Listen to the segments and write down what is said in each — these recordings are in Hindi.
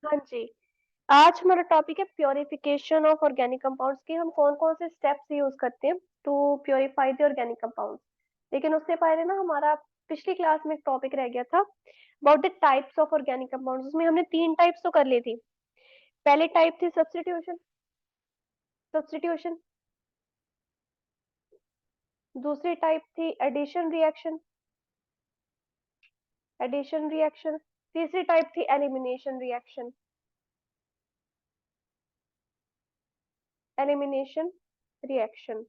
हाँ जी। आज हमारा टॉपिक है प्योरिफिकेशन ऑफ ऑर्गेनिक कंपाउंड्स की हम कौन कौन से स्टेप्स यूज करते हैं to purify the organic compounds. लेकिन उससे पहले ना हमारा पिछली क्लास में एक टॉपिक रह गया था about the types of organic compounds. उसमें हमने तीन टाइप्स तो कर ली थी। पहले टाइप थी सब्स्टिट्यूशन। सब्स्टिट्यूशन। दूसरी टाइप थी एडिशन रिएक्शन। Addition reaction. तीसरी टाइप थी एलिमिनेशन रिएक्शन। Elimination reaction.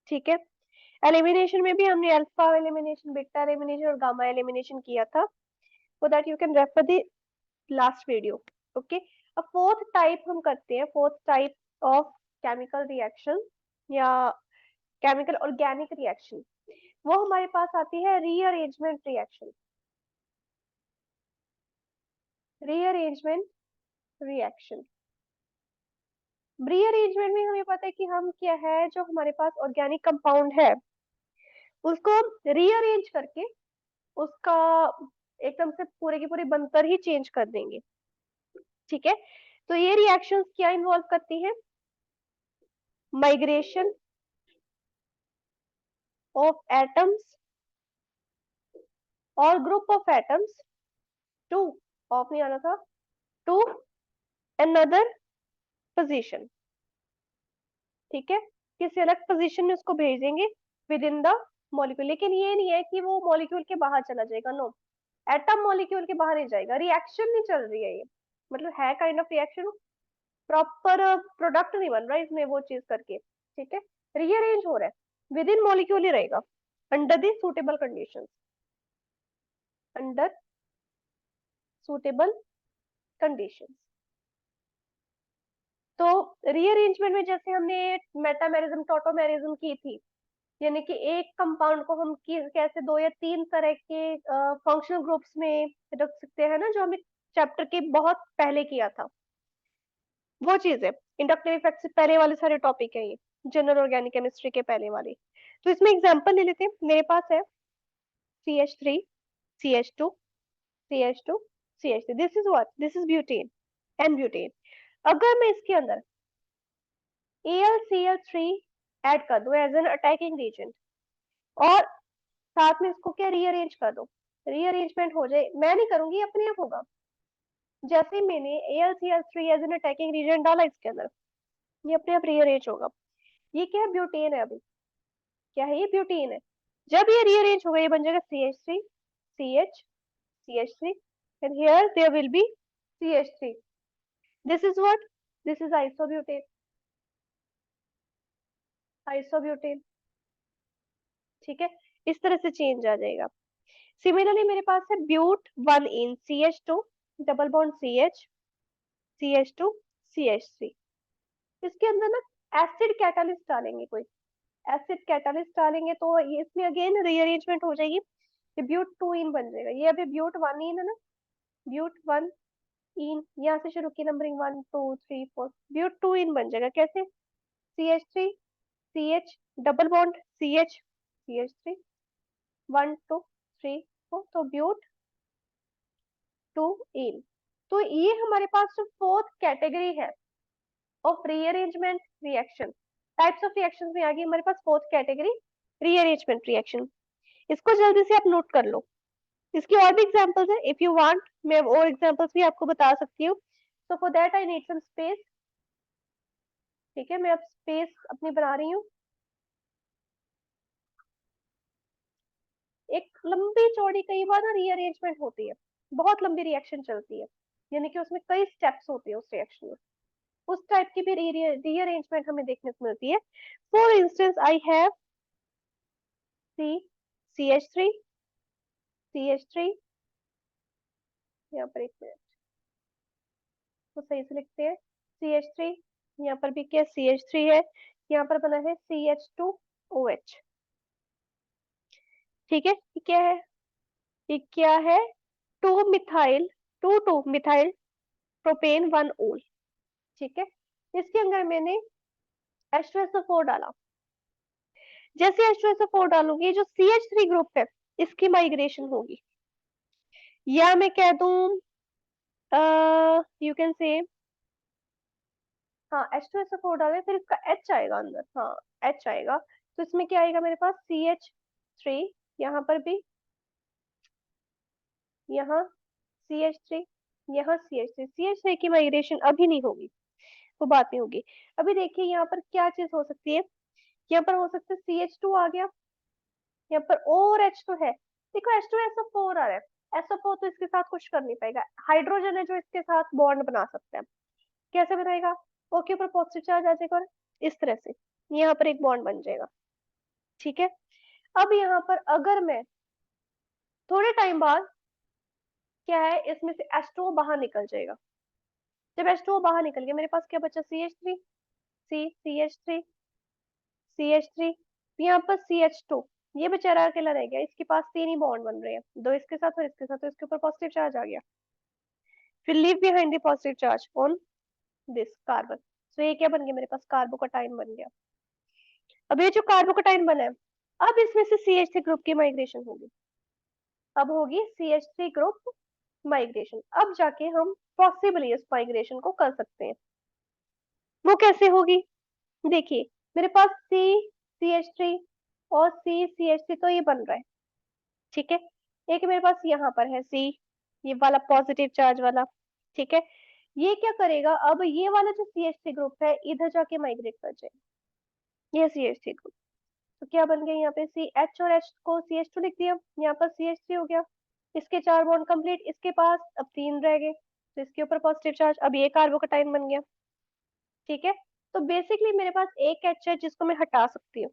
ठीक है। एलिमिनेशन में भी हमने अल्फा एलिमिनेशन, बीटा एलिमिनेशन और गामा एलिमिनेशन किया था। So that you can refer the last video. Okay. अब फोर्थ टाइप हम करते हैं, fourth type of chemical reaction या केमिकल ऑर्गेनिक रिएक्शन। वो हमारे पास आती है rearrangement reaction. Rearrangement reaction. Rearrangement में हमें पता है कि हम क्या है, जो हमारे पास ऑर्गेनिक कंपाउंड है उसको हम रीअरेंज करके उसका एकदम से पूरे की पूरी बनतर ही चेंज कर देंगे। ठीक है। तो ये रिएक्शंस क्या इन्वॉल्व करती हैं? माइग्रेशन ऑफ एटम्स और group of atoms to, of नहीं आना था, टू अनदर पोजीशन। ठीक है। किसी अलग पोजीशन में उसको भेजेंगे विद इन द मॉलिक्यूल। लेकिन ये नहीं है कि वो मॉलिक्यूल के बाहर चला जाएगा, नो। एटम मॉलिक्यूल के बाहर नहीं जाएगा, रिएक्शन नहीं चल रही है ये। मतलब है kind of reaction, proper product नहीं बन रहा है इसमें वो चीज करके। ठीक है। रीअरेंज हो रहा है, विद इन मॉलिक्यूल ही रहेगा, under the suitable condition. Under suitable condition. तो रीअरेंजमेंट में जैसे हमने मेटामेरिज्म टोटोमेरिज्म की थी, यानी कि एक कंपाउंड को हम कैसे दो या तीन तरह के फंक्शनल ग्रुप्स में रख सकते हैं ना, जो हमने चैप्टर के बहुत पहले किया था, वो चीज है। इंडक्टिव इफेक्ट से पहले वाले सारे टॉपिक है ये, जनरल ऑर्गेनिक केमिस्ट्री के पहले वाले। तो इसमें एग्जांपल ले लेते हैं। मेरे पास है CH3, CH2, CH2, CH3। This is what, this is butane and butane. अगर मैं इसके अंदर AlCl3 ऐड कर दूं एज एन अटैकिंग एजेंट और साथ में इसको क्या रीअरेंज कर दो, रीअरेंजमेंट हो जाए। मैं नहीं करूंगी, अपने आप होगा। जैसे ही मैंने AlCl3 as an attacking reason डाला इसके अंदर, ये अपने आप रीअरेंज होगा। ये क्या है? ब्यूटेन है। अभी क्या है? ये ब्यूटेन है। जब ये रीअरेंज होगा ये बन जाएगा CH3, CH, CH3 and here there will be CH3. This is what? This is isobutane. Isobutane। ठीक है। इस तरह से चेंज आ जाएगा। सिमिलरली मेरे पास है but 1 ene CH2 double bond CH, CH2, CH3। इसके अंदर ना एसिड कैटालिस्ट डालेंगे कोई, एसिड कैटालिस्ट डालेंगे तो ये इसमें अगेन रीअरेंजमेंट हो जाएगी। ये ब्यूट 2 इन बन जाएगा। ये अभी ब्यूट 1 इन है ना, ब्यूट 1 इन, यहाँ से शुरू की नंबरिंग 1 2 3 4, ब्यूट 2 इन बन जाएगा। कैसे? CH3, CH double bond CH, CH3, 1 2 3 4, तो ब्यूट 2 इन। तो ये हमारे पास जो फोर्थ कैटेगरी है of rearrangement reaction, types of reactions में आ गई हमारे पास फोर्थ कैटेगरी, रीअरेंजमेंट रिएक्शन। इसको जल्दी से आप नोट कर लो। इसकी और भी एग्जांपल्स है, इफ यू वांट मैं और एग्जांपल्स भी आपको बता सकती हूँ। So for that I need some space. ठीक है, मैं अब स्पेस अपनी बना रही हूँ। एक लंबी चौड़ी कई बार ना रीअरेंजमेंट होती है, बहुत लंबी रिएक्शन चलती है, यानी कि उसमें कई स्टेप्स होते हैं उस रिएक्शन में। उस टाइप की भी रीअरेंजमेंट हमें देखने को मिलती है। For instance I have C, CH3, CH3, यहाँ पर एक मिनट तो सही से लिखते हैं, CH3, यहाँ पर भी क्या CH3 है, यहाँ पर बना है CH2OH। ठीक है। ये क्या है? ये क्या है? 2 मिथाइल, 2 मिथाइल प्रोपेन 1 ओल। ठीक है। इसके अंदर मैंने H2SO4 डाला। जैसे H2SO4 डालूंगी, जो CH3 ग्रुप है इसकी माइग्रेशन होगी। या मैं कह दूं यू कैन से, हाँ H2SO4 डालें, फिर इसका H आएगा अंदर, हाँ H आएगा, तो इसमें क्या आएगा मेरे पास CH3, यहाँ पर भी, यहाँ CH3, यहाँ CH3, CH3 की माइग्रेशन अभी नहीं होगी, वो बात नहीं होगी। अभी देखिए यहाँ पर क्या चीज हो सकती है, यहाँ पर हो सकता है CH2 आ गया, यहाँ पर और H तो है, देखो H2SO4 आ रहा है, SO4 तो इसके साथ कुछ कर नहीं पाएगा, हाइड्रोजन है जो इसके साथ बॉन्ड बना सकता है, कैसे बनाएगा, ओके ऊपर पॉजिटिव चार्ज आ जाएगा और इस तरह से यहाँ पर एक बॉन्ड बन जाएगा, ठीक है। अब यहाँ पर अगर मैं थोड़े टाइम बाद, क्या है इसमें से H2O बाहर निकल जाएगा, जब H2O बाहर निकल गया मेरे पास क्या बचा, CH3, CH3, CH3, यहाँ पर CH2, ये बेचारा अकेला रह गया, इसके पास तीन ही बॉन्ड बन रहे हैं, दो इसके साथ और इसके साथ, तो इसके ऊपर पॉजिटिव चार्ज आ गया, फिर leave behind the positive charge on this carbon, तो ये क्या बन गया मेरे पास, कार्बोकटाइन बन गया। अब ये जो कार्बोकटाइन बना है, अब इसमें से CH3 ग्रुप की माइग्रेशन होगी, अब होगी CH3 ग्रुप माइग्रेशन, अब जाके हम पॉसिबली इस माइग्रेशन को कर सकते हैं। वो कैसे होगी, देखिए मेरे पास CH3 और CH3 तो ये बन रहा है, ठीक है, एक मेरे पास यहाँ पर है C, ये वाला पॉजिटिव चार्ज वाला, ठीक है, ये क्या करेगा, अब ये वाला जो CH3 ग्रुप है इधर जाके माइग्रेट कर जाएगा, ये CH3 ग्रुप, तो क्या बन गया यहाँ पे CH और H को CH2 लिख दिया, यहाँ पर CH3 हो गया, इसके चार बॉन्ड कंप्लीट, इसके पास अब तीन रह गए, तो इसके ऊपर पॉजिटिव चार्ज, अब ये कार्बोकटाइन बन गया, ठीक है। तो बेसिकली मेरे पास एक H है जिसको मैं हटा सकती हूँ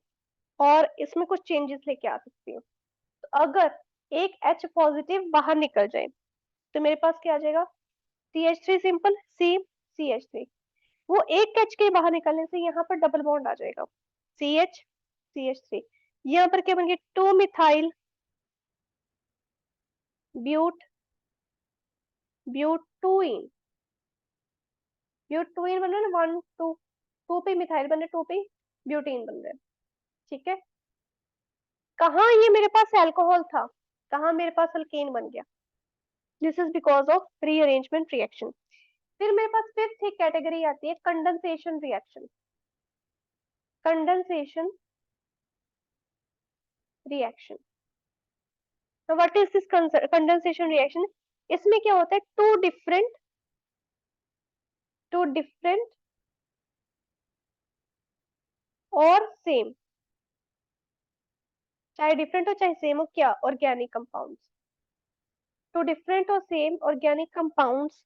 और इसमें कुछ चेंजेस लेके आ सकती हूँ, तो अगर एक H पॉजिटिव बाहर निकल जाए तो मेरे पास क्या आ जाएगा, CH3 सिंपल, CH3, वो एक H के बाहर निकलने से यहाँ पर डबल बॉन्ड आ जाएगा, CH CH3, यहाँ पर क्या बन गया, 2 मिथाइल ब्यूट ब्यूटूइन, ब्यूटूइन बन रहा है ना, 1 2, 2 पे मिथाइल बन रहा है, 2 पे ब्यूटीन बन रहा है, ठीक है। कहाँ ये मेरे पास अल्कोहल था, कहाँ मेरे पास अल्केन बन गया, this is because of rearrangement reaction. फिर मेरे पास फिफ्थ एक कैटेगरी आती है, condensation reaction, condensation reaction, what is this condensation reaction, इसमें क्या होता है, टू डिफरेंट और सेम, चाहे डिफरेंट हो चाहे सेम हो, क्या, ऑर्गेनिक कंपाउंड्स, टू डिफरेंट और same organic compounds,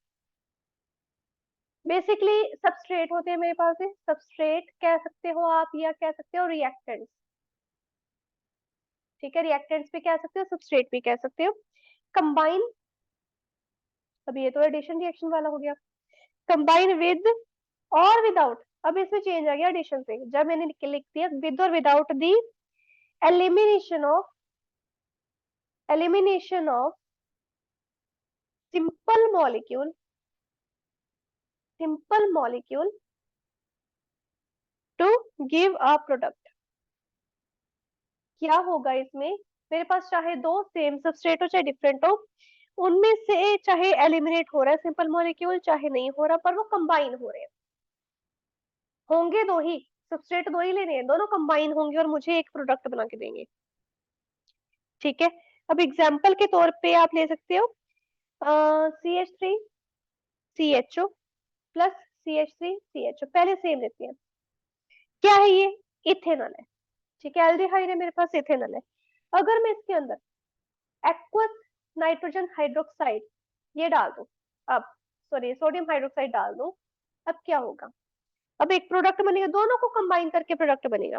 basically substrate होते हैं मेरे पास, सबस्ट्रेट कह सकते हो आप या कह सकते हो रिएक्टेंट्स, ठीक है, रिएक्टेंट्स भी कह सकते हो, सबस्ट्रेट भी कह सकते हो, कंबाइन, अब ये तो एडिशन रिएक्शन वाला हो गया, कंबाइन विद और विदाउट, अब इसमें चेंज आ गया एडिशन से, जब मैंने लिख दिया विद और without the elimination of simple molecule, simple molecule to give a product, क्या होगा इसमें, मेरे पास चाहे दो सेम सबस्ट्रेट हो चाहे डिफरेंट हो, उनमें से चाहे एलिमिनेट हो रहा है सिंपल मॉलिक्यूल चाहे नहीं हो रहा, पर वो कंबाइन हो रहे हैं, होंगे दो ही, सबस्ट्रेट दो ही लेने हैं, दोनों कंबाइन होंगे और मुझे एक प्रोडक्ट बना के देंगे, ठीक है। अब एग्जाम्पल के तौर पे आप ले सकते हो CH3 CHO plus CH3 CHO, पहले सेम लेते हैं, क्या है ये, इथेनॉल है, ठीक है, एल्डिहाइड है मेरे पास, इथेनॉल है, अगर मैं इसके अंदर एक्वस नाइट्रोजन हाइड्रोक्साइड ये डाल दूं, अब सॉरी सोडियम हाइड्रोक्साइड डाल दूं, अब क्या होगा, अब एक प्रोडक्ट बनेगा, दोनों को कंबाइन करके प्रोडक्ट बनेगा,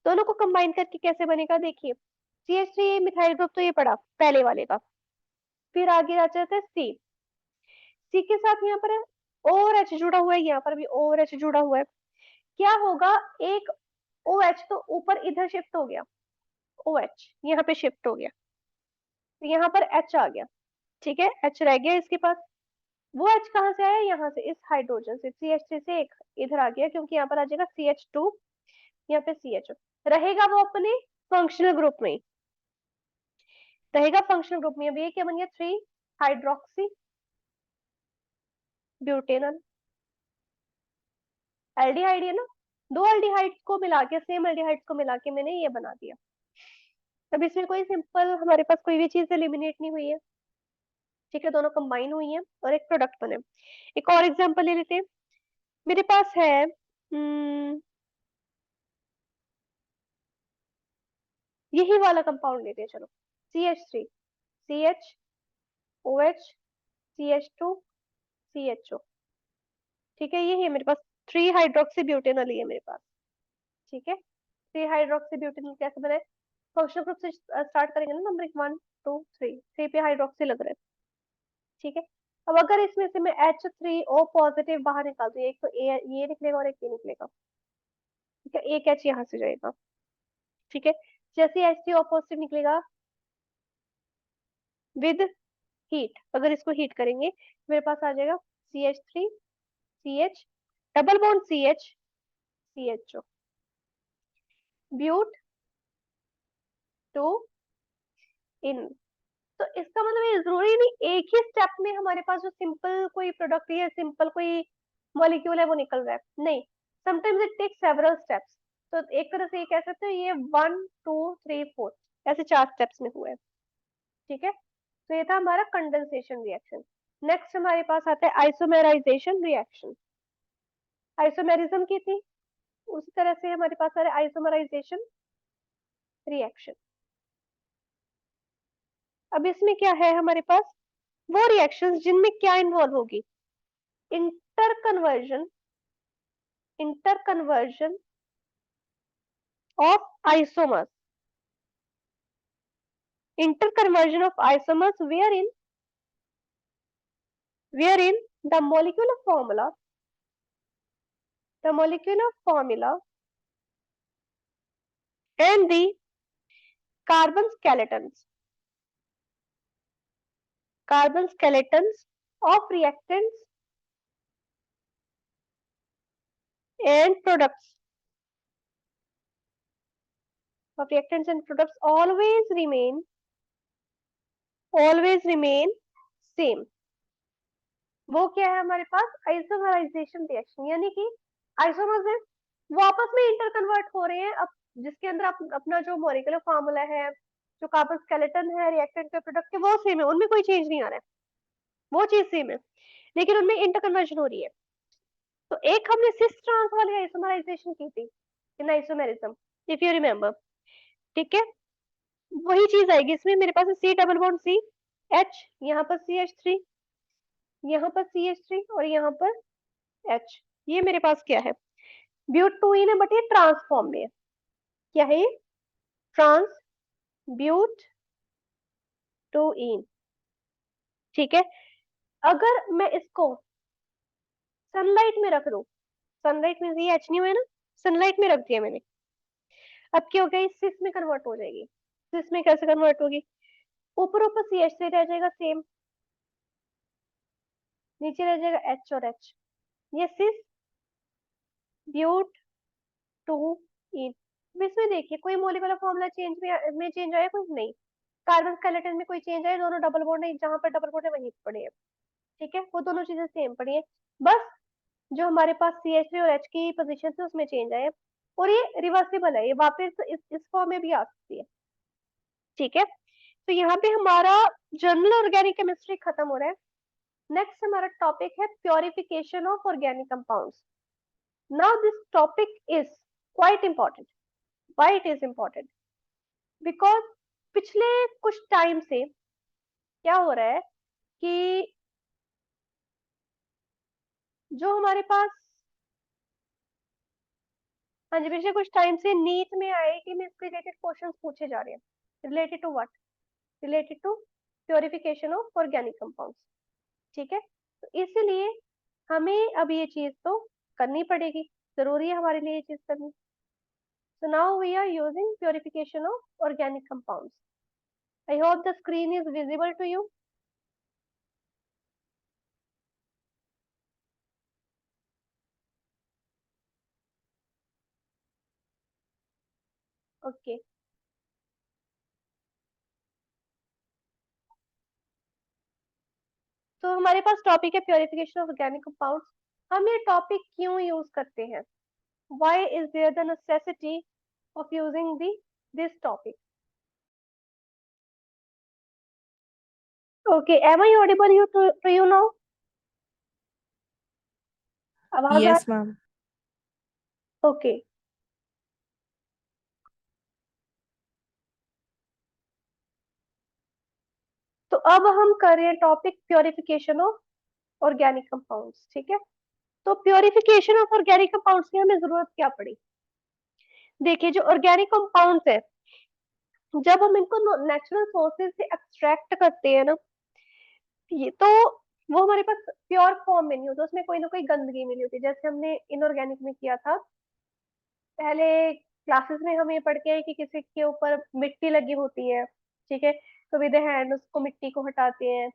दोनों को कंबाइन करके कैसे बनेगा, देखिए CH3 मिथाइल ग्रुप तो ये पड़ा पहले वाले का, फिर आगे आ जाता है सी के साथ यहाँ पर और एच जुड़ा हुआ है, यहाँ पर भी और एच जुड़ा हुआ है, क्या होगा, एक ओ एच तो ऊपर इधर शिफ्ट हो गया, ओ एच यहाँ पे शिफ्ट हो गया, तो यहाँ पर एच आ गया, ठीक है, एच रह गया इसके पास, वो एच कहाँ से आया, यहाँ से इस हाइड्रोजन से CH3 से एक इधर आ गया, क्योंकि यहाँ पर आ जाएगा CH2, यहाँ पे CHO रहेगा, वो अपने फंक्शनल ग्रुप में रहेगा, फंक्शनल ग्रुप में, अब ये क्या बन गया 3 हाइड्रोक्सी ब्यूटेनॉल। एल्डिहाइड है ना, दो एल्डिहाइड्स को मिला के, सेम एल्डिहाइड्स को मिला के मैंने ये बना दिया। अब इसमें कोई सिंपल हमारे पास कोई भी चीज एलिमिनेट नहीं हुई है, ठीक है, दोनों कंबाइन हुई है और एक प्रोडक्ट बने। एक और एग्जांपल ले लेते हैं। मेरे पास है यही वाला कंपाउंड लेते हैं, चलो, CH3, CH OH CH2 CHO, ठीक है, ये है मेरे पास, 3 हाइड्रोक्सी ब्यूटेनॉल है मेरे पास, ठीक है। 3 हाइड्रोक्सी ब्यूटेनॉल कैसे बने, फंक्शनल ग्रुप से स्टार्ट करेंगे ना, नंबर 1 2 3, 3 पे हाइड्रोक्सी लग रहा है, ठीक है। अब अगर इसमें से मैं H3O पॉजिटिव बाहर निकाल दूं, एक तो ये निकलेगा और एक ये निकलेगा, ठीक है, एक H यहाँ से जाएगा, ठीक है। जैसे H3O पॉजिटिव निकलेगा विद हीट, अगर इसको हीट करेंगे मेरे पास आ जाएगा CH3CH, double bond CHCHO, but two ene. तो इसका मतलब ये जरूरी नहीं एक ही स्टेप में हमारे पास जो सिंपल कोई प्रोडक्ट या सिंपल कोई मॉलिक्यूल है वो निकल रहा है, नहीं, sometimes it take several steps. तो एक तरह से ये कह सकते हो ये 1 2 3 4 ऐसे 4 स्टेप्स में हुआ है, ठीक है। तो ये था हमारा कंडेंसेशन रिएक्शन। नेक्स्ट हमारे पास आता है आइसोमेराइजेशन रिएक्शन। आइसोमेरिज्म की थी, उसी तरह से हमारे पास आ रहा है आइसोमराइजेशन रिएक्शन। अब इसमें क्या है हमारे पास, वो रिएक्शंस जिनमें क्या इन्वॉल्व होगी, inter conversion, inter conversion of isomers, inter conversion of isomers wherein the molecular formula, the molecular formula and the carbon skeletons, carbon skeletons of reactants and products, of reactants and products always remain same। वो क्या है हमारे पास, आइसोमराइजेशन रिएक्शन, यानी कि आइसोमर्स है वो आपस में इंटर कन्वर्ट हो रहे हैं, अब जिसके अंदर अपना जो मॉलिक्यूलर फार्मूला है, जो कार्बन स्केलेटन है रिएक्टेंट के प्रोडक्ट के, वो सेम है, उनमें कोई चेंज नहीं आ रहा है, वो चीज सेम है, लेकिन उनमें इंटर कन्वर्जन हो रही है। तो एक हमने सिस ट्रांस वाली आइसोमराइजेशन की थी in isomerism, if you remember, ठीक है। वही चीज आएगी इसमें, मेरे पास C double bond C H, यहाँ पर CH3, यहाँ पर CH3 और यहाँ पर H, ये मेरे पास क्या है, ब्यूट टू इन है, बट ये ट्रांसफॉर्म में है, क्या है ये, ट्रांस ब्यूट टू इन, ठीक है। अगर मैं इसको सनलाइट में रख दूं, सनलाइट में ये एच नहीं हुआ है ना, सनलाइट में रख दिया मैंने, अब क्या हो गया, सिस में कन्वर्ट हो जाएगी। सिस में कैसे कन्वर्ट होगी, ऊपर ऊपर CH3 रह जाएगा सेम, नीचे रह जाएगा H और H, ये सिस ब्यूट टू इन। इसमें देखिए कोई मॉलिक्यूलर फॉर्मूला चेंज में चेंज आया, कुछ नहीं, कार्बन स्केलेटन में कोई चेंज आया, दोनों डबल बॉन्ड है, जहां पर डबल बॉन्ड है वहीं पड़े हैं, ठीक है, वो दोनों चीजें सेम पड़ी है, बस जो हमारे पास CH3 और H की पोजीशन है उसमें चेंज आया, और ये रिवर्सिबल है, ये वापस इस फॉर्म में भी आ सकती है, ठीक है। तो यहाँ पे हमारा जनरल ऑर्गेनिक केमिस्ट्री खत्म हो रहा है। नेक्स्ट हमारा टॉपिक है purification of organic compounds. Now this topic is quite important. Why it is important, because पिछले कुछ टाइम से क्या हो रहा है कि जो हमारे पास, हाँ जी, पिछले कुछ टाइम से नीट में आईआईटी में इसके रिलेटेड क्वेश्चंस पूछे जा रहे हैं, related to what, related to purification of organic compounds, ठीक है। तो इसीलिए हमें अब ये चीज तो करनी पड़ेगी, जरूरी है हमारे लिए ये चीज करनी। So now we are using purification of organic compounds. I hope the screen is visible to you. Okay. तो हमारे पास टॉपिक है प्योरिफिकेशन ऑफ ऑर्गेनिक कंपाउंड्स। हम ये टॉपिक क्यों यूज करते हैं? Why is there the necessity of using this topic? Okay, am I audible to you now? आवाज आ? Yes ma'am. ओके, तो अब हम कर रहे हैं topic purification of organic compounds. ठीक है, तो प्योरिफिकेशन ऑफ ऑर्गेनिक कंपाउंड्स की हमें जरूरत क्या पड़ी? देखिए, जो ऑर्गेनिक कंपाउंड्स है, जब हम इनको नेचुरल सोर्सेज से एक्सट्रैक्ट करते हैं ना, ये तो वो हमारे पास प्योर फॉर्म में नहीं होता, उसमें कोई ना कोई गंदगी मिली होती है। जैसे हमने इनऑर्गेनिक में किया था, पहले क्लासेस में हम ये पढ़ के आए कि किसी के ऊपर मिट्टी लगी होती है, ठीक है, तो विद हैंड उसको मिट्टी को हटाते हैं,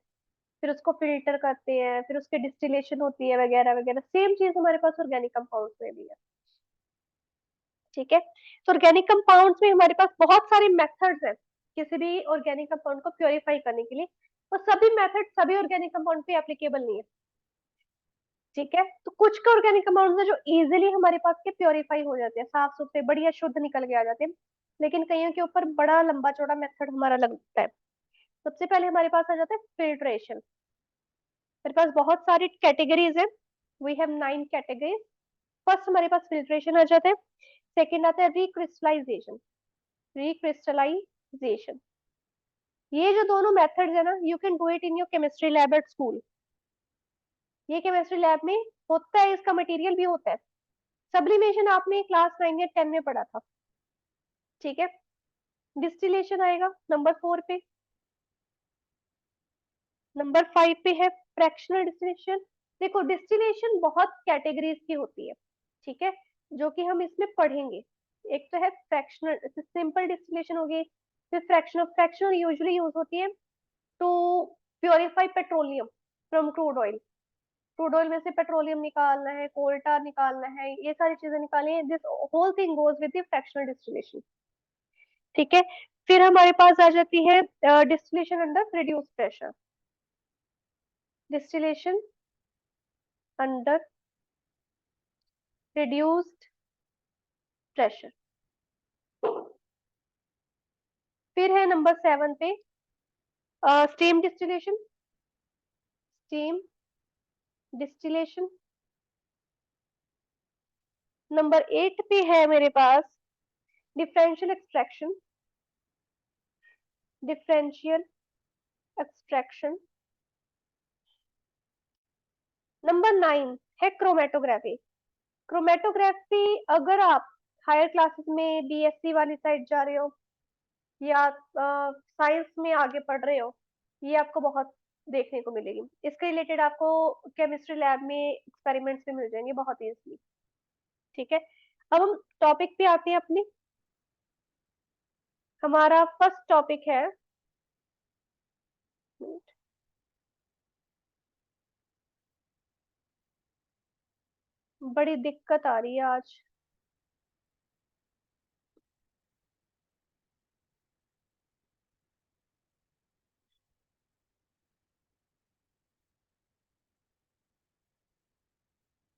फिर उसको फिल्टर करते हैं, फिर उसकी डिस्टिलेशन होती है वगैरह वगैरह। सेम चीज हमारे पास ऑर्गेनिक कंपाउंड्स में भी है। ठीक है, तो ऑर्गेनिक कंपाउंड्स में हमारे पास बहुत सारे मेथड्स हैं किसी भी ऑर्गेनिक कंपाउंड को प्योरीफाई करने के लिए, और सभी मेथड सभी ऑर्गेनिक कंपाउंड पे एप्लीकेबल नहीं है। ठीक है, तो कुछ के ऑर्गेनिक कंपाउंड्स है जो इजीली हमारे पास के प्योरीफाई हो जाते हैं, साफ सुथरे बढ़िया शुद्ध निकल के आ जाते हैं, लेकिन कईयों के ऊपर बड़ा लंबा चौड़ा मेथड हमारा लगता है। सबसे पहले हमारे पास आ जाता है फिल्ट्रेशन। मेरे पास बहुत सारी कैटेगरीज है, वी हैव 9 कैटेगरीज। फर्स्ट हमारे पास फिल्ट्रेशन आ जाता है, सेकेंड आता है रिक्रिस्टलाइजेशन। रिक्रिस्टलाइजेशन, ये जो दोनों मेथड्स है ना, you can do it in your chemistry lab at school. ये केमिस्ट्री लैब में होता है, इसका मटेरियल भी होता है। सब्लिमेशन आपने क्लास 9 या 10 में पढ़ा था। ठीक है, डिस्टिलेशन आएगा नंबर 4 पे। नंबर 5 पे है फ्रैक्शनल डिस्टिलेशन। देखो, डिस्टिलेशन बहुत कैटेगरीज की होती है, ठीक है, जो कि हम इसमें पढ़ेंगे। एक तो है फ्रैक्शनल, सिंपल डिस्टिलेशन होगी, फिर फ्रैक्शनल। फ्रैक्शनल यूजुअली यूज होती है to purify petroleum from crude oil. Crude oil में से पेट्रोलियम निकालना है, कोल्टा निकालना है, ये सारी चीजें निकालनी है। This whole thing goes with the fractional distillation. ठीक है, फिर हमारे पास आ जाती है distillation under reduce pressure. Distillation under reduced pressure. फिर है नंबर 7 पे steam distillation. Steam distillation. Number 8 पे है मेरे पास differential extraction. Differential extraction. Number 9 है क्रोमेटोग्राफी। क्रोमेटोग्राफी, अगर आप हायर क्लासेस में बीएससी वाली साइड जा रहे हो या साइंस में आगे पढ़ रहे हो, ये आपको बहुत देखने को मिलेगी। इसके रिलेटेड आपको केमिस्ट्री लैब में एक्सपेरिमेंट्स भी मिल जाएंगे बहुत इजीली। ठीक है, अब हम टॉपिक पे आते हैं अपने। हमारा फर्स्ट टॉपिक है, बड़ी दिक्कत आ रही है आज।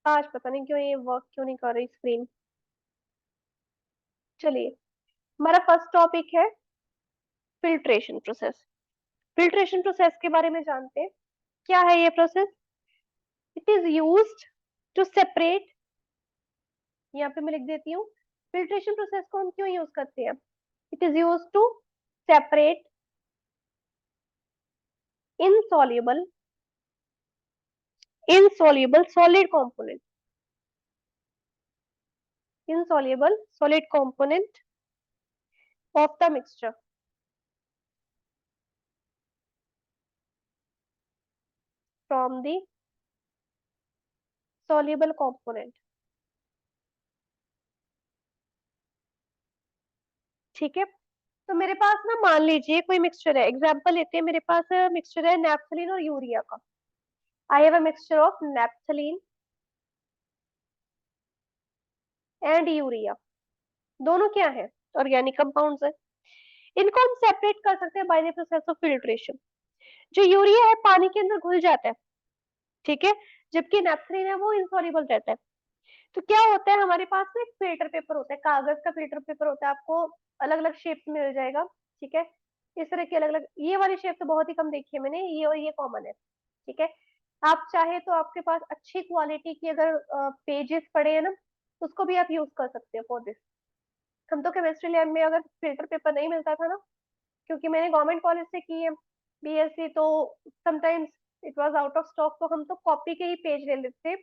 आज पता नहीं क्यों ये वर्क क्यों नहीं कर रही स्क्रीन। चलिए, हमारा फर्स्ट टॉपिक है फिल्ट्रेशन प्रोसेस। फिल्ट्रेशन प्रोसेस के बारे में जानते हैं। क्या है ये process? It is used to separate, यहाँ पे मैं लिख देती हूँ, फिल्ट्रेशन प्रोसेस को हम क्यों यूज करते हैं। It is used to separate insoluble insoluble solid component, insoluble solid component of the mixture from the soluble component। ठीक है, तो मेरे पास ना, मान लीजिए कोई मिक्सचर है, एग्जांपल लेते हैं, मेरे पास मिक्सचर है नेफ्थलीन और यूरिया का। I have a mixture of naphthalene and urea. दोनों क्या है? ऑर्गेनिक कंपाउंड्स है। इनको हम सेपरेट कर सकते हैं by the process of filtration. जो यूरिया है पानी के अंदर घुल जाता है, ठीक है, जबकि नेफ्थलीन है वो इनसॉल्युबल रहता है। तो क्या होता है, हमारे पास में एक फिल्टर पेपर होता है, कागज का फिल्टर पेपर होता है, आपको अलग अलग शेप मिल जाएगा, ठीक है, इस तरह की अलग अलग, ये वाली शेप तो बहुत ही कम देखी है मैंने, ये और ये कॉमन है, ठीक है। आप चाहे तो आपके पास अच्छी क्वालिटी की अगर पेजेस पड़े हैं ना, उसको भी आप यूज कर सकते हो फॉर दिस। हम तो केमिस्ट्री लैब में अगर फिल्टर पेपर नहीं मिलता था ना, क्योंकि मैंने गवर्नमेंट कॉलेज से की है बीएससी, तो sometimes it was out of stock, तो हम तो कॉपी के ही पेज ले लेते थे,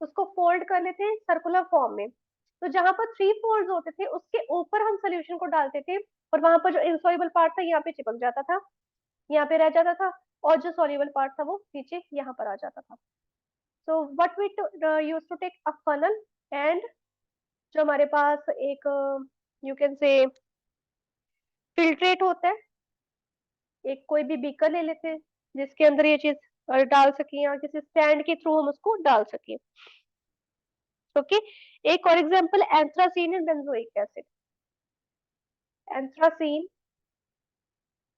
उसको फोल्ड कर लेते सर्कुलर फॉर्म में, तो जहां पर 3 फोल्ड होते थे उसके ऊपर हम सोल्यूशन को डालते थे, और वहां पर जो इनसॉल्युबल पार्ट था यहाँ पे चिपक जाता था, यहाँ पे रह जाता था, और जो सॉल्युबल पार्ट था वो नीचे यहाँ पर आ जाता था। So what we use to take a funnel, and जो हमारे पास एक यू कैन से फिल्ट्रेट होता है, एक कोई भी बीकर ले लेते हैं जिसके अंदर ये चीज डाल सके, या किसी स्टैंड के थ्रू हम उसको डाल सके, ओके। एक और example anthracene and benzoic acid, anthracene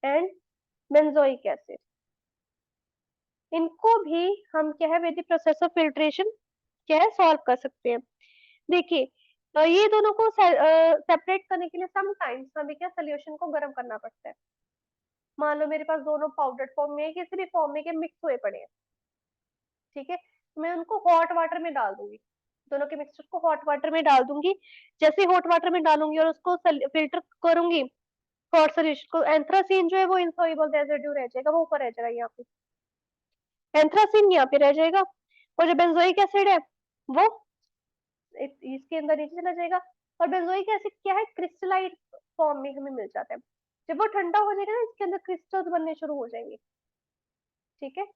and benzoic acid, इनको भी हम क्या है with the process of filtration क्या है सॉल्व कर सकते हैं। देखिए ये दोनों को सेपरेट करने के लिए समटाइम्स हमें क्या सोल्यूशन को गर्म करना पड़ता है। मान लो मेरे पास दोनों पाउडर फॉर्म में है, किसी भी फॉर्म में के मिक्स हुए पड़े हैं, ठीक है, मैं उनको हॉट वाटर में डाल दूंगी, दोनों के मिक्सचर को हॉट वाटर में डाल दूंगी। जैसे हॉट वाटर में डालूंगी और उसको फिल्टर करूंगी हॉट सोल्यूशन को, एंथ्रासीन जो है वो इनसॉल्युबल रेसिड्यू रह जाएगा, वो ऊपर रह जाएगा, यहाँ पे एंथ्रासीन यहाँ पे रह जाएगा, और जो बेंजोइक एसिड है वो इसके अंदर नीचे चला जाएगा। और बेंजोइक एसिड क्या है, क्रिस्टलाइट फॉर्म में हमें मिल जाता है, जब वो ठंडा हो जाएगा ना इसके अंदर क्रिस्टल्स बनने शुरू हो जाएंगे, ठीक है,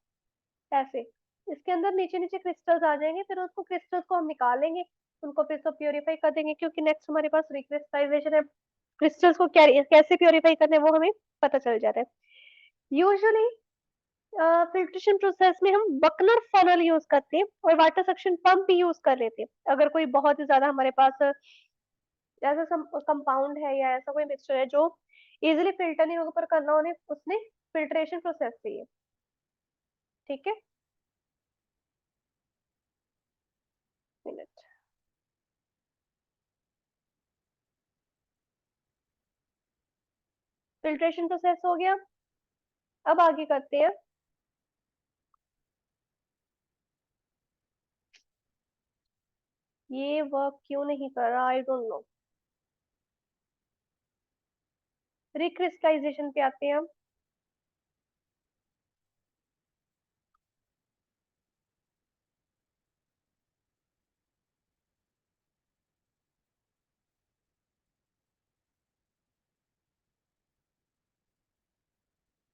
ऐसे इसके अंदर नीचे नीचे क्रिस्टल्स आ जाएंगे, फिर उसको क्रिस्टल्स को हम निकालेंगे, उनको फिर से प्योरीफाई कर देंगे, क्योंकि नेक्स्ट हमारे पास रिक्रिस्टलाइजेशन है, क्रिस्टल्स को कैसे प्योरीफाई करने वो हमें पता चल जाता है। यूजुअली फिल्ट्रेशन प्रोसेस में हम बकनर फनल यूज करते हैं और वाटर सक्शन पंप भी यूज कर लेते हैं, अगर कोई बहुत ही ज्यादा हमारे पास ऐसा कंपाउंड है या ऐसा कोई मिक्सचर है जो इजिली फिल्टर नहीं होकर करना, उन्हें उसने फिल्ट्रेशन प्रोसेस चाहिए, ठीक है। मिनट, फिल्ट्रेशन प्रोसेस हो गया, अब आगे करते हैं। ये वर्क क्यों नहीं कर रहा, आई डोंट नो। रिक्रिस्टलाइजेशन पे आते हैं हम।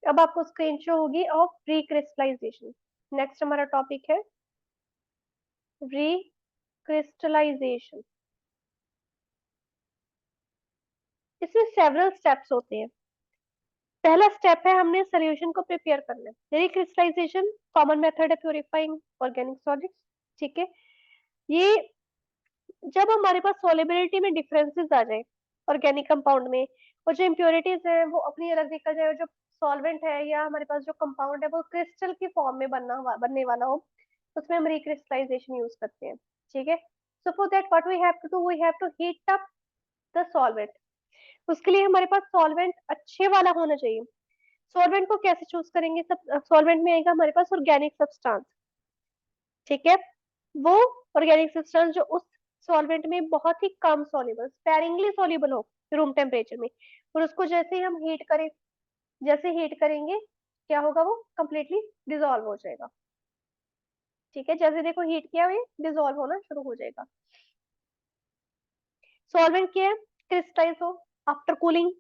अब आपको स्क्रीन शो होगी ऑफ रिक्रिस्टलाइजेशन। नेक्स्ट हमारा टॉपिक है रिक्रिस्टलाइजेशन। इसमें सेवरल स्टेप्स होते हैं। पहला स्टेप है हमने सोल्यूशन को प्रिपेयर करना है, रिक्रिस्टलाइजेशन कॉमन मेथड है प्योरीफाइंग ऑर्गेनिक सॉलिड्स, ठीक है। ये जब हमारे पास सोलिबिलिटी में डिफरेंसेस आ जाए ऑर्गेनिक कंपाउंड में, और जो इम्प्योरिटीज है वो अपनी अलग निकल जाए, और जो सॉल्वेंट है या हमारे पास जो कंपाउंड है वो क्रिस्टल की फॉर्म में बनने वाला हो, उसमें हम रिक्रिस्टलाइजेशन यूज करते हैं, ठीक है। So for that what we have to do, we have to heat up the solvent. उसके लिए हमारे पास सॉल्वेंट अच्छे वाला होना चाहिए। सॉल्वेंट को कैसे चूज करेंगे, सब सॉल्वेंट में आएगा हमारे पास ऑर्गेनिक सब्सटेंस, ठीक है, वो ऑर्गेनिक सब्सटेंस जो उस सॉल्वेंट में बहुत ही कम सॉल्युबल, स्पेरिंगली सॉल्युबल हो रूम टेम्परेचर में, और उसको जैसे ही हम हीट करें, जैसे हीट करेंगे क्या होगा, वो कंप्लीटली डिजोल्व हो जाएगा, ठीक है, जैसे देखो हीट किया हुआ डिजोल्व होना शुरू हो जाएगा। सॉल्वेंट क्या है, क्रिस्टलाइज हो आफ्टर कूलिंग,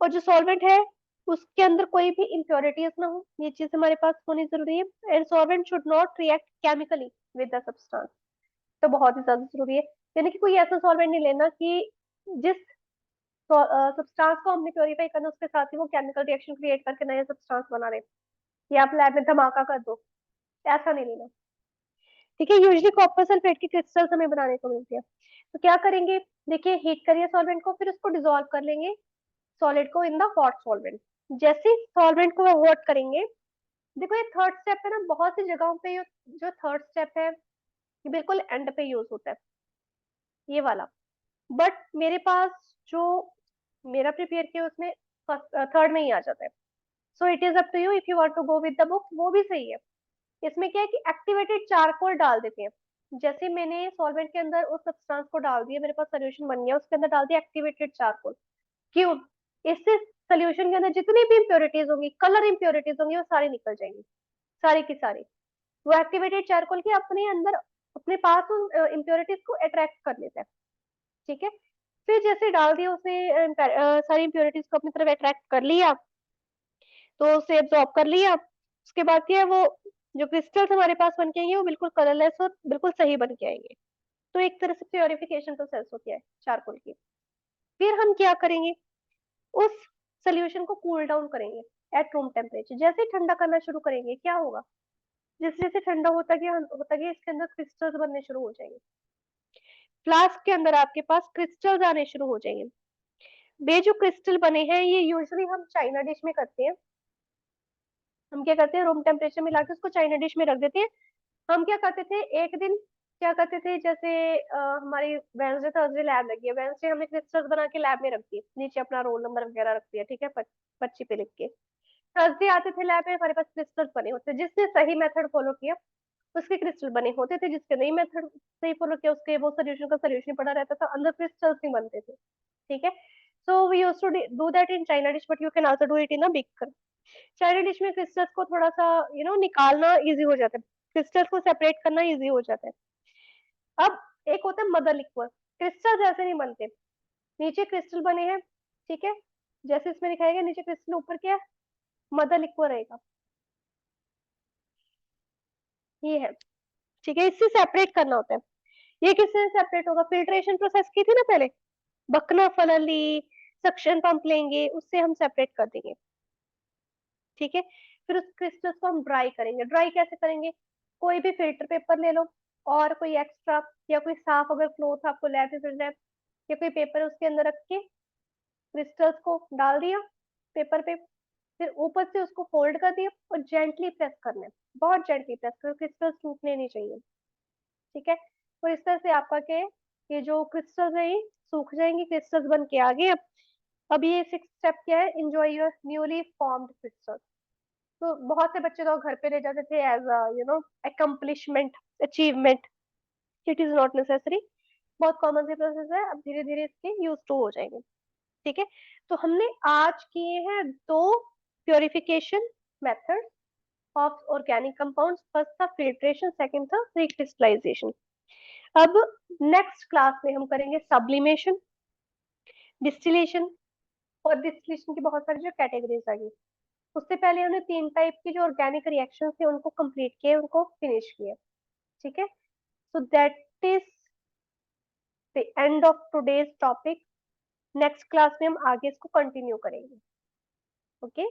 और जो सॉल्वेंट है उसके अंदर कोई भी इम्प्योरिटीज ना हो, ये चीज हमारे पास होनी जरूरी है। And solvent should not react chemically with the substance, तो बहुत ही ज्यादा जरूरी है। यानी कि कोई ऐसा सॉल्वेंट नहीं लेना कि जिस सब्सटेंस को हमने प्योरीफाई करना उसके साथ ही वो केमिकल रिएक्शन क्रिएट करके नया सब्सटेंस बना रहे, या आप लैब में धमाका कर दो, ऐसा नहीं लेना, ठीक है। यूजली कॉपर सल्फेट की क्रिस्टल्स हमें बनाने को मिलती है, तो क्या करेंगे, देखिए हीट करिए सॉल्वेंट को, फिर उसको डिसॉल्व कर लेंगे सॉलिड को इन द हॉट सॉल्वेंट। जैसे सॉल्वेंट को हॉट करेंगे देखो ये थर्ड स्टेप है ना, बहुत सी जगहों पे ये जो थर्ड स्टेप है ये बिल्कुल एंड पे यूज होता है, ये वाला। बट मेरे पास जो मेरा प्रिपेयर किया उसमें थर्ड में ही आ जाता है। So it is up to you, if you want to go with the book, वो भी सही है। इसमें क्या है कि एक्टिवेटेड चारकोल डाल देते हैं। जैसे मैंने सॉल्वेंट के अंदर उस सब्सटेंस को डाल दिया, मेरे पास सोल्यूशन बन गया, उसके अंदर डाल दिया एक्टिवेटेड चारकोल। क्यों? इससे सोल्यूशन के अंदर जितनी भी इम्प्योरिटीज होंगी, कलर इम्प्योरिटीज होंगी, वो सारी निकल जाएंगी, सारी की सारी। वो एक्टिवेटेड चारकोल के अपने अंदर अपने पास उन इम्प्योरिटीज को अट्रैक्ट कर लेता है। ठीक है, फिर जैसे डाल दिया उसने सारी इम्प्योरिटीज को अपनी तरफ अट्रैक्ट कर लिया, तो उसे एब्जॉर्ब कर लिया। उसके बाद क्या है, वो जो क्रिस्टल्स हमारे पास बन के आएंगे वो बिल्कुल कलरलेस और बिल्कुल सही बन के आएंगे। तो एक तरह से प्योरिफिकेशन प्रोसेस होती है चारकोल की। फिर हम क्या करेंगे, उस सोल्यूशन को कूल डाउन करेंगे एट रूम टेम्परेचर। जैसे ही ठंडा करना शुरू करेंगे, क्या होगा, जैसे जैसे ठंडा होता गया इसके अंदर क्रिस्टल्स बनने शुरू हो जाएंगे। फ्लास्क के अंदर आपके पास क्रिस्टल्स आने शुरू हो जाएंगे। वे जो क्रिस्टल बने हैं ये यूजुअली हम चाइना डिश में करते हैं। हम क्या करते हैं, रूम टेम्परेचर में लाके उसको चाइना डिश में रख देते हैं। हम क्या करते थे एक दिन, क्या करते थे, जैसे हमारी वेंसडे थर्सडे लैब लगी है, वेंसडे हमने क्रिस्टल्स बना के लैब में रख दिए, नीचे अपना रोल नंबर वगैरह रख दिया, ठीक है, पर्ची पे लिख के। थर्सडे आते थे लैब में, हमारे पास क्रिस्टल्स बने होते, जिसने सही मेथड फॉलो किया उसके क्रिस्टल बने होते थे, जिसके नहीं मेथड सही फॉलो किया उसके वो सोल्यूशन का सोल्यूशन पड़ा रहता था, अंदर क्रिस्टल्स नहीं बनते थे। ठीक है, so we used to do that in china dish, but you can also do it in a big. China dish में क्रिस्टल्स को थोड़ा सा निकालना इजी हो जाता है, क्रिस्टल्स को सेपरेट करना इजी हो जाता है। अब एक होता है मदर लिक्विड, क्रिस्टल जैसे नहीं बनते, नीचे क्रिस्टल बने हैं, ठीक है, जैसे इसमें दिखाया गया नीचे क्रिस्टल ऊपर क्या है, मदर लिक्विड रहेगा, ये है। ठीक है, इससे सेपरेट करना होता है। ये किससे सेपरेट होगा, फिल्ट्रेशन प्रोसेस की थी ना पहले, बकना फनली सक्शन पंप लेंगे, उससे हम सेपरेट कर देंगे। ठीक है, फिर उस क्रिस्टल्स को हम ड्राई करेंगे। ड्राई कैसे करेंगे, कोई भी फिल्टर पेपर ले लो, और कोई एक्स्ट्रा या कोई साफ अगर क्लोथ आपको लैब में मिल जाए, या कोई पेपर उसके अंदर रख के क्रिस्टल्स को डाल दिया पेपर पे, फिर ऊपर से उसको फोल्ड कर दिया और जेंटली प्रेस करना है, बहुत जेंटली प्रेस करो, क्रिस्टल्स टूटने नहीं चाहिए। ठीक है, तो इस तरह से आपका क्या है, ये जो क्रिस्टल्स है ये सूख जाएंगे, क्रिस्टल्स बन के आ गए। अब ये सिक्स स्टेप क्या है, enjoy your newly formed crystals. तो बहुत से बच्चे तो घर पे ले जाते थे as a accomplishment, achievement. It is not necessary, बहुत कॉमन सी प्रोसेस है, अब धीरे धीरे इसके यूज टू हो जाएंगे। ठीक है, तो हमने आज किए हैं दो purification method of organic compounds. First था फिल्ट्रेशन, सेकंड था रिक्रिस्टलाइजेशन। अब नेक्स्ट क्लास में हम करेंगे सब्लिमेशन, डिस्टिलेशन। और डिस्टिलेशन की बहुत सारी जो कैटेगरीज आ गई, उससे पहले हमने तीन टाइप की जो ऑर्गेनिक रिएक्शन थे उनको कंप्लीट किए, उनको फिनिश किए। ठीक है, so that is the end of today's topic. Next class में हम आगे इसको कंटिन्यू करेंगे। ओके।